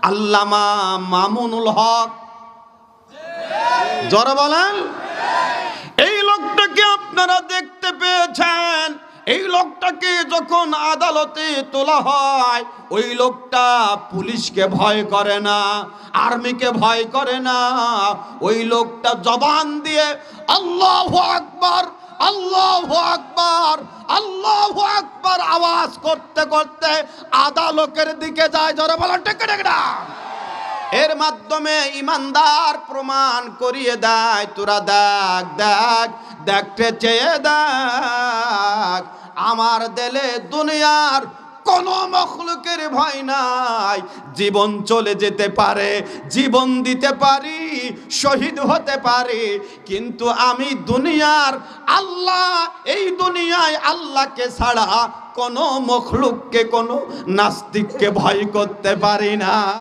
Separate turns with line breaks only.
আল্লামা মামুনুল হক। জোরে বলেন। এই লোকটাকে আপনারা দেখতে পেয়েছেন। এই লোকটাকে যখন আদালতে তোলা হয়, ওই লোকটা পুলিশকে ভয় করে না, আর্মিকে ভয় করে না। ওই লোকটা জবান দিয়ে আল্লাহু আকবার, আল্লাহু আকবার, আল্লাহু আকবার আওয়াজ করতে করতে আদালতের দিকে যায়। জোরে বলেন ঠিক না? এর মাধ্যমে ইমানদার প্রমাণ করিয়ে দেয়, তোরা দেখ দেখ দেখতে চেয়ে দেখ, আমার দিলে দুনিয়ার কোন মখলুকের ভয় নাই। জীবন চলে যেতে পারে, জীবন দিতে পারি, শহীদ হতে পারি, কিন্তু আমি দুনিয়ার আল্লাহ, এই দুনিয়ায় আল্লাহকে ছাড়া কোন মখলুককে, কোন নাস্তিককে ভয় করতে পারি না।